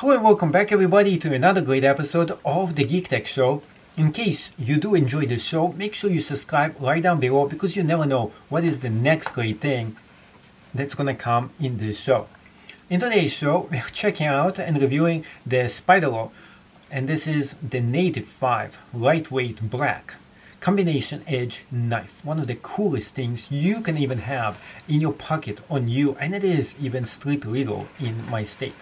Hello and welcome back everybody to another great episode of the Geek Tech Show. In case you do enjoy the show, make sure you subscribe right down below because you never know what is the next great thing that's gonna come in this show. In today's show, we're checking out and reviewing the Spyderco, and this is the Native 5 lightweight black CombinationEdge knife. One of the coolest things you can even have in your pocket on you, and it is even street legal in my state.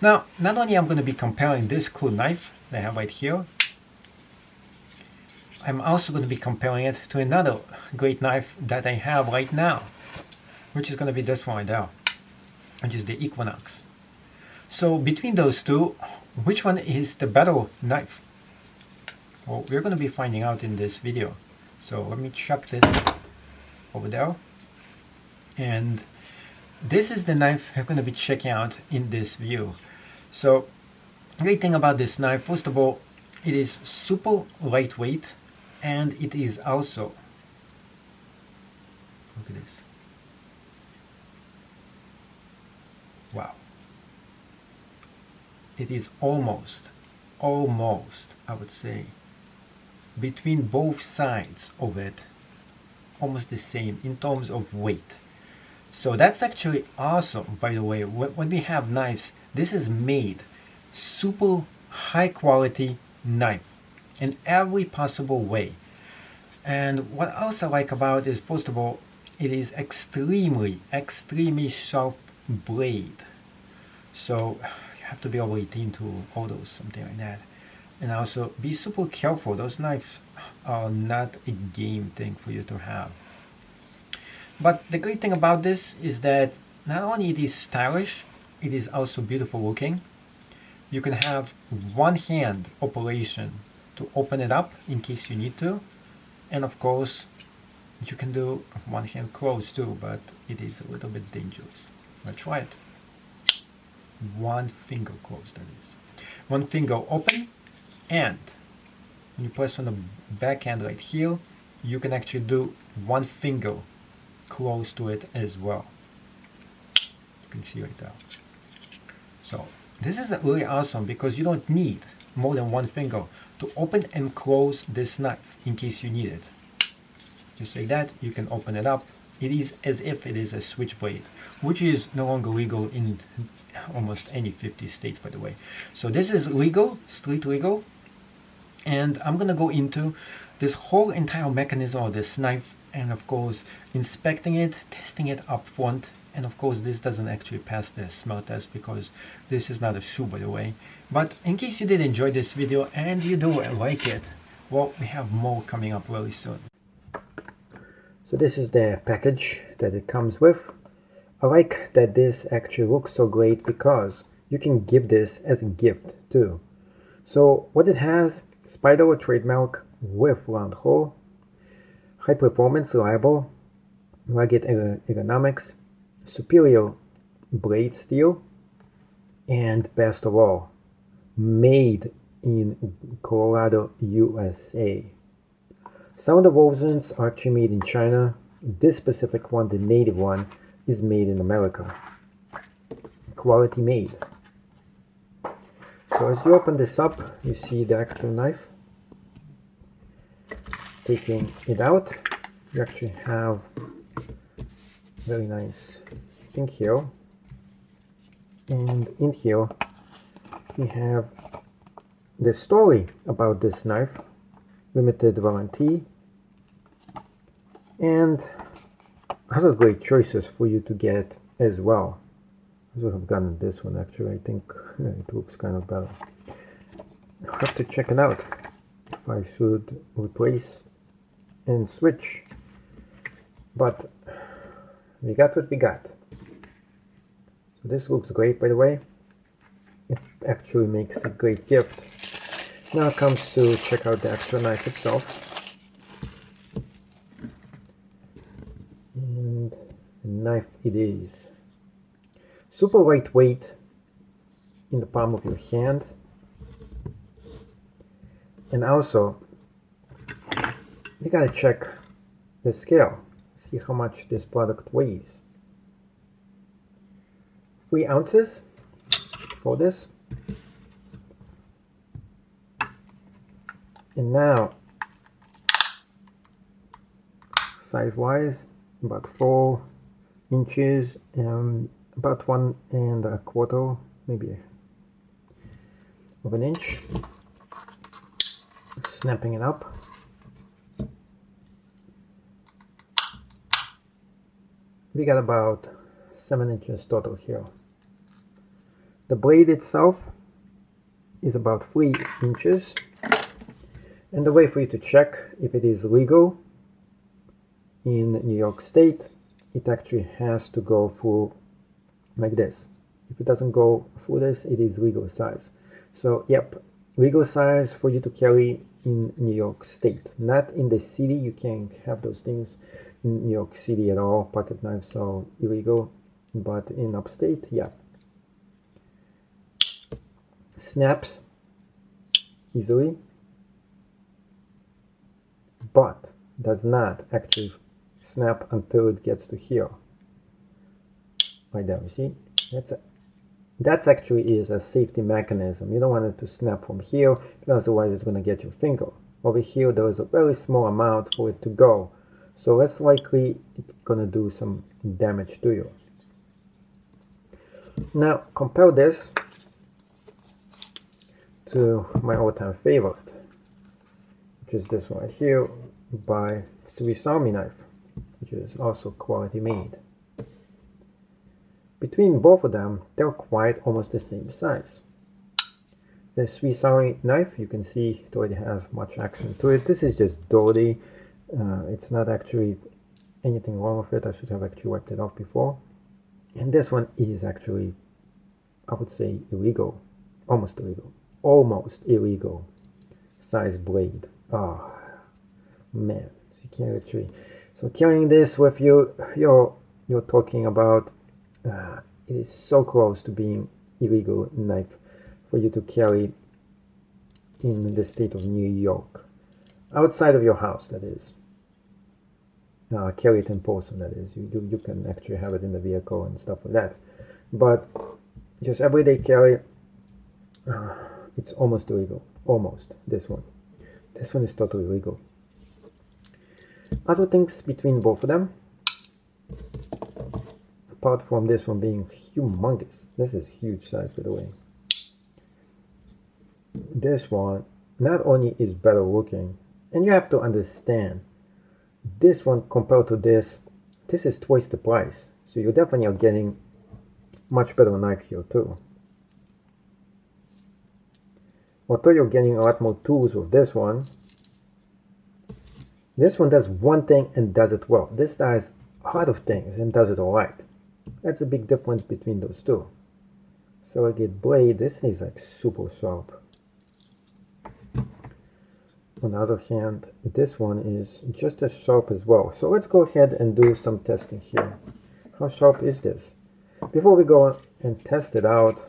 Now, not only I'm going to be comparing this cool knife that I have right here, I'm also going to be comparing it to another great knife that I have right now, which is going to be this one right there, which is the Equinox. So between those two, which one is the better knife? Well, we're going to be finding out in this video. So let me chuck this over there. And this is the knife we're going to be checking out in this view. So, great thing about this knife, first of all, it is super lightweight, and it is also, look at this, wow, it is almost, I would say, between both sides of it, almost the same in terms of weight. So that's actually awesome. By the way, when we have knives, this is made super high quality knife in every possible way. And what else I like about it is, first of all, it is extremely sharp blade. So you have to be over 18 to order something like that. And also be super careful. Those knives are not a game thing for you to have. But the great thing about this is that not only it is stylish, it is also beautiful looking. You can have one hand operation to open it up in case you need to. And of course, you can do one hand close too, but it is a little bit dangerous. Let's try it. One finger close, that is. One finger open, and when you press on the back hand right here, you can actually do one finger close to it as well. You can see right there. So this is really awesome because you don't need more than one finger to open and close this knife in case you need it. Just like that, you can open it up. It is as if it is a switchblade, which is no longer legal in almost any 50 states, by the way. So this is legal, street legal, and I'm gonna go into this whole entire mechanism of this knife, and of course inspecting it, testing it up front. And of course this doesn't actually pass the smell test because this is not a shoe, by the way. But in case you did enjoy this video and you do like it, well, we have more coming up really soon. So this is the package that it comes with. I like that this actually looks so great because you can give this as a gift too. So what it has, Spyderco trademark with round hole, high performance, reliable, rugged ergonomics, superior blade steel, and best of all, made in Colorado, USA. Some of the versions are actually made in China. This specific one, the native one, is made in America. Quality made. So as you open this up, you see the actual knife. Taking it out, you actually have very nice thing here, and in here we have the story about this knife, limited warranty, and other great choices for you to get as well. I should have gotten this one actually. I think it looks kind of better. I have to check it out if I should replace and switch, but we got what we got. So this looks great, by the way. It actually makes a great gift. Now it comes to check out the actual knife itself. And the knife it is. Super lightweight in the palm of your hand. And also, you gotta check the scale. See how much this product weighs. 3 ounces for this. And now, size-wise, about 4 inches and about 1.25, maybe, of an inch. Snapping it up. We got about 7 inches total here. The blade itself is about 3 inches. And the way for you to check if it is legal in New York State, it actually has to go through like this. If it doesn't go through this, it is legal size. So yep, legal size for you to carry in New York State. Not in the city, you can't have those things in New York City at all. Pocket knives are illegal, but in upstate, yeah. Snaps easily, but does not actually snap until it gets to here. Right there, you see? That's actually is a safety mechanism. You don't want it to snap from here, because otherwise it's going to get your finger. Over here there is a very small amount for it to go, so less likely it's going to do some damage to you. Now compare this to my all-time favorite, which is this one right here by Swiss Army knife, which is also quality made. Between both of them, they're quite almost the same size. The Swiss Army knife, you can see it already has much action to it. This is just dirty. It's not actually anything wrong with it. I should have actually wiped it off before. And this one is actually, I would say, illegal. Almost illegal. Almost illegal size blade. Oh man, so you can't actually. So carrying this with you, you're talking about. It is so close to being illegal knife for you to carry in the state of New York, outside of your house, that is. Carry it in person, that is. You can actually have it in the vehicle and stuff like that, but just everyday carry, it's almost illegal. Almost. This one is totally legal. Other things between both of them, apart from this one being humongous. This is huge size, by the way. This one not only is better looking, and you have to understand, this one compared to this is twice the price. So you definitely are getting much better knife here too. Although you're getting a lot more tools with this one does one thing and does it well. This does a lot of things and does it alright. That's a big difference between those two. So I get blade, this is like super sharp. On the other hand, this one is just as sharp as well. So let's go ahead and do some testing here. How sharp is this? Before we go and test it out,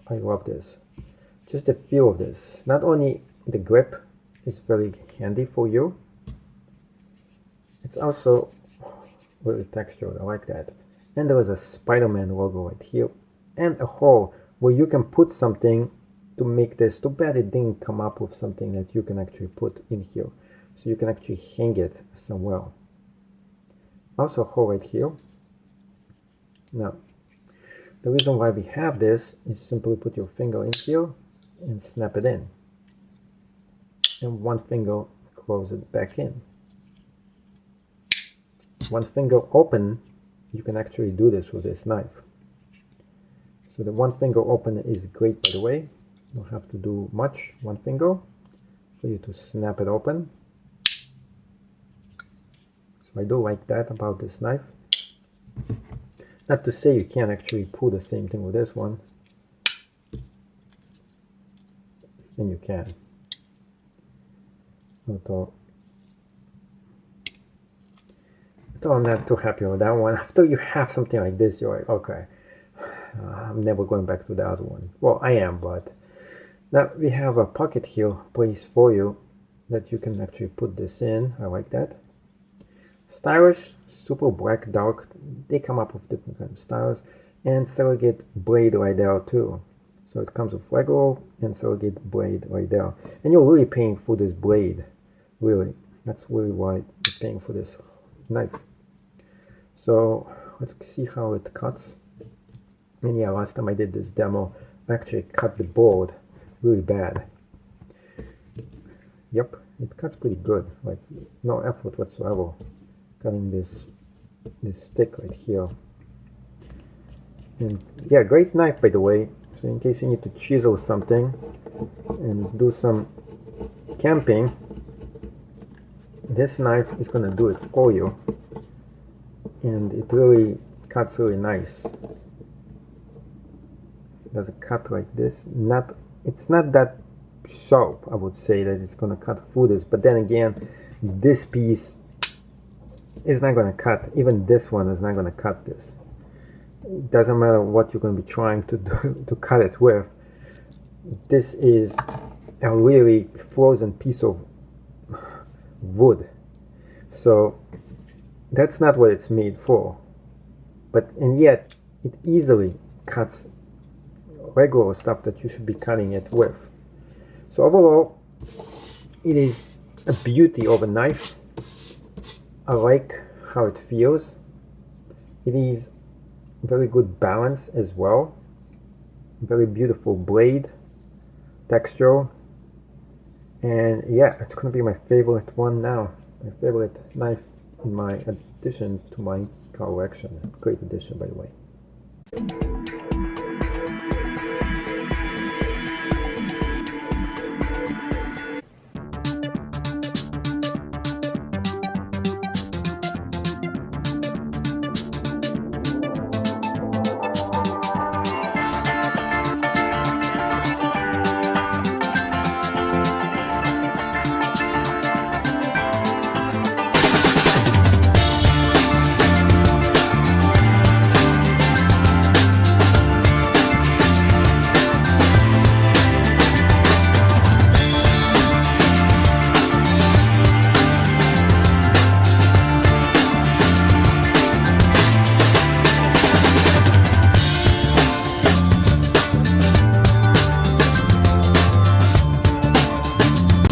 I love this. Just the feel of this. Not only the grip is very handy for you, it's also really textured. I like that. And there is a Spider-Man logo right here, and a hole where you can put something to make this. Too bad it didn't come up with something that you can actually put in here, so you can actually hang it somewhere. Also a hole right here. Now, the reason why we have this is simply put your finger in here and snap it in, and one finger close it back in. One finger open, you can actually do this with this knife. So the one finger open is great, by the way. You don't have to do much, one finger, for you to snap it open. So I do like that about this knife. Not to say you can't actually pull the same thing with this one. And you can. Although I'm not too happy with that one. After you have something like this, you're like, okay, I'm never going back to the other one. Well, I am, but now we have a pocket here place for you that you can actually put this in. I like that. Stylish, super black, dark. They come up with different kind of styles, and surrogate blade right there too. So it comes with regular and serrated blade right there. And you're really paying for this blade. Really. That's really why you're paying for this knife. So let's see how it cuts. And yeah, last time I did this demo, I actually cut the board really bad. Yep, it cuts pretty good. Like no effort whatsoever cutting this stick right here. And yeah, great knife by the way. So in case you need to chisel something and do some camping, this knife is gonna do it for you. And it really cuts really nice. It does a cut like this. It's not that sharp, I would say, that it's gonna cut through this, but then again, this piece is not gonna cut. Even this one is not gonna cut this. It doesn't matter what you're going to be trying to do to cut it with. This is a really frozen piece of wood, so that's not what it's made for. And yet it easily cuts regular stuff that you should be cutting it with. So overall, it is a beauty of a knife. I like how it feels. It is very good balance as well. Very beautiful blade texture. And yeah, it's gonna be my favorite one now. My favorite knife in my addition to my collection. Great addition, by the way.